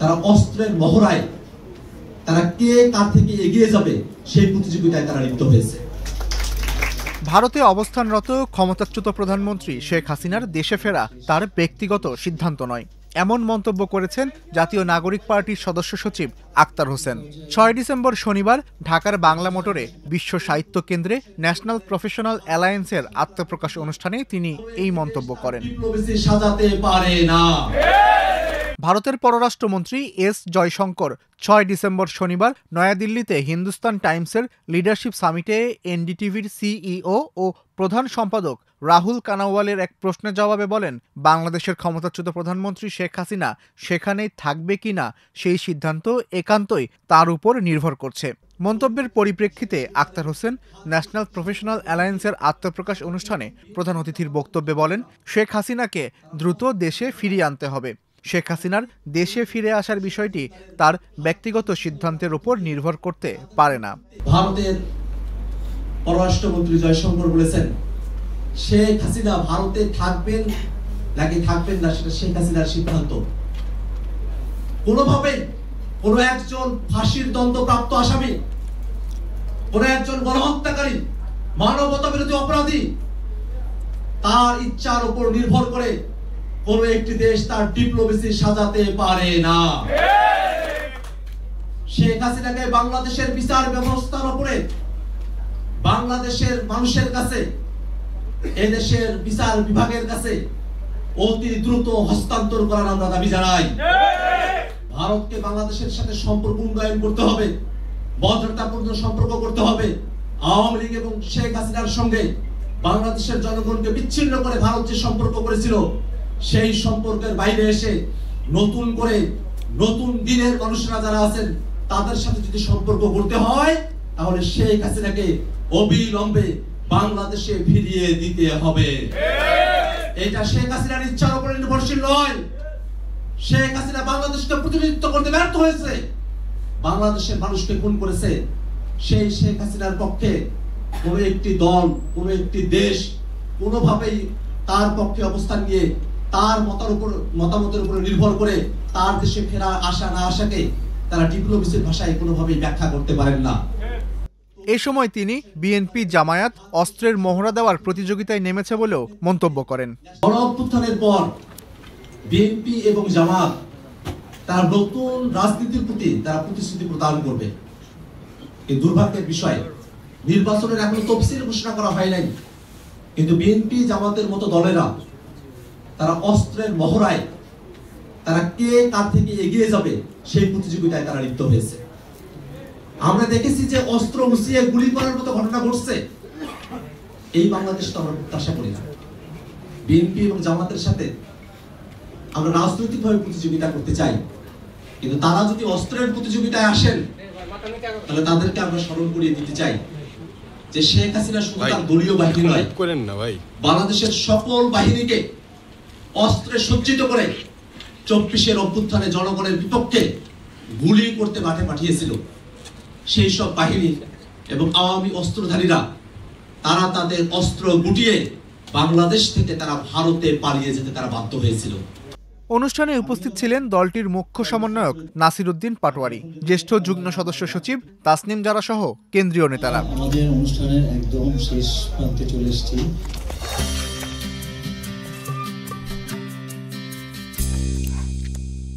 তারা অস্ত্রের মহড়ায় তারা কে কার থেকে এগিয়ে যাবে সেই প্রতিযোগিতায় তারা লিপ্ত হয়েছে। ভারতে অবস্থানরত ক্ষমতাচ্যুত প্রধানমন্ত্রী শেখ হাসিনার দেশে ফেরা তার ব্যক্তিগত সিদ্ধান্ত নয়, এমন মন্তব্য করেছেন জাতীয় নাগরিক পার্টির সদস্য সচিব আক্তার হোসেন। ৬ ডিসেম্বর শনিবার ঢাকার বাংলা মোটরে বিশ্ব সাহিত্য কেন্দ্রে ন্যাশনাল প্রফেশনাল অ্যালায়েন্সের আত্মপ্রকাশ অনুষ্ঠানে তিনি এই মন্তব্য করেন। ভারতের পররাষ্ট্রমন্ত্রী এস জয়শঙ্কর ৬ ডিসেম্বর শনিবার নয়াদিল্লিতে হিন্দুস্তান টাইমসের লিডারশিপ সামিটে এনডিটিভির সিইও ও প্রধান সম্পাদক রাহুল কানাওয়ালের এক প্রশ্নের জবাবে বলেন, বাংলাদেশের ক্ষমতাচ্যুত প্রধানমন্ত্রী শেখ হাসিনা সেখানেই থাকবে কিনা সেই সিদ্ধান্ত একান্তই তার উপর নির্ভর করছে। মন্তব্যের পরিপ্রেক্ষিতে আক্তার হোসেন ন্যাশনাল প্রফেশনাল অ্যালায়েন্সের আত্মপ্রকাশ অনুষ্ঠানে প্রধান অতিথির বক্তব্যে বলেন, শেখ হাসিনাকে দ্রুত দেশে ফিরিয়ে আনতে হবে। শেখ হাসিনার দেশে ফিরে আসার বিষয়টি তার ব্যক্তিগত সিদ্ধান্তের উপর নির্ভর করতে পারে না। ভারতের পররাষ্ট্রমন্ত্রী জয়শঙ্কর বলেছেন, শেখ হাসিনা ভারতে থাকবেন নাকি থাকবেন না সেটা শেখ হাসিনার সিদ্ধান্ত। কোনোভাবে কোনো একজন ফাঁসির দণ্ডপ্রাপ্ত আসামি, কোনো একজন গণহত্যাকারী, মানবতা বিরোধী অপরাধী, তার ইচ্ছার উপর নির্ভর করে কোন একটি দেশ তার ডিপ্লোমেসি সাজাতে পারে না। শেখ হাসিনাকে বাংলাদেশের বিচার ব্যবস্থার উপরে বাংলাদেশের মানুষের কাছে, এদেশের বিচার বিভাগের কাছে অতি দ্রুত হস্তান্তর করার আমরা দাবি জানাই। ভারতকে বাংলাদেশের সাথে সম্পর্ক উন্নয়ন করতে হবে, ভদ্রতাপূর্ণ সম্পর্ক করতে হবে। আওয়ামী লীগ এবং শেখ হাসিনার সঙ্গে বাংলাদেশের জনগণকে বিচ্ছিন্ন করে ভারত যে সম্পর্ক করেছিল, সেই সম্পর্কের বাইরে এসে নতুন করে নতুন দিনের মানুষরা যারা আছেন তাদের সাথে যদি সম্পর্ক করতে হয়, তাহলে শেখ হাসিনাকে অবিলম্বে বাংলাদেশে ফিরিয়ে দিতে হবে। এটা শেখ হাসিনার ইচ্ছার উপর নির্ভরশীল নয়। শেখ হাসিনা বাংলাদেশকে প্রতিনিধিত্ব করতে ব্যর্থ হয়েছে, বাংলাদেশের মানুষকে খুন করেছে। সেই শেখ হাসিনার পক্ষে কোন একটি দল, কোন একটি দেশ কোনোভাবেই তার পক্ষে অবস্থান নিয়ে তার মতামতের উপর নির্ভর করে তার দেশে ফেরা আসা না আসাকে তারা ডিপ্লোমেসির ভাষায় কোনোভাবেই ব্যাখ্যা করতে পারেন না। এ সময় তিনি বিএনপি জামায়াত অস্ত্রের মহড়া দেওয়ার প্রতিযোগিতায় নেমেছে বলেও মন্তব্য করেন। গণঅভ্যুত্থানের পর বিএনপি এবং জামাত তারা নতুন রাজনীতির প্রতি তারা প্রতিশ্রুতি প্রদান করবে। এই দুর্ভাগ্যের বিষয়, নির্বাচনের এখনো তফসিল ঘোষণা করা হয় নাই, কিন্তু বিএনপি জামাতের মতো দলেরা তারা অস্ত্রের মহড়ায় তারা কে কার থেকে এগিয়ে যাবে সেই প্রতিযোগিতায় তারা লিপ্ত হয়েছে। আমরা দেখেছি যে অস্ত্র উঁচিয়ে গুলি করার মতো ঘটনা ঘটছে। এই বাংলাদেশ তো আমরা প্রত্যাশা করি না। বিএনপি এবং জামাতের সাথে আমরা রাজনৈতিকভাবে প্রতিযোগিতা করতে চাই, কিন্তু তারা যদি অস্ত্রের প্রতিযোগিতায় আসেন তাহলে তাদেরকে আমরা স্মরণ করিয়ে দিতে চাই যে শেখ হাসিনা শুধু তার দলীয় বাহিনী নয়, বাংলাদেশের সকল বাহিনীকে অস্ত্রে সজ্জিত করে ২৪-এর অভ্যুত্থানে জনগণের বিপক্ষে গুলি করতে মাঠে পাঠিয়েছিল। সেই সব বাহিনী এবং আওয়ামী অস্ত্রধারীরা তারা তাদের অস্ত্র গুটিয়ে বাংলাদেশ থেকে তারা ভারতে পালিয়ে যেতে তারা বাধ্য হয়েছিল। অনুষ্ঠানে উপস্থিত ছিলেন দলটির মুখ্য সমন্বয়ক নাসির উদ্দিন পাটোয়ারি, জ্যেষ্ঠ যুগ্ম সদস্য সচিব তাসনিম জারা সহ কেন্দ্রীয় নেতারা। আমাদের অনুষ্ঠানের একদম শেষ প্রান্তে চলে এসেছি।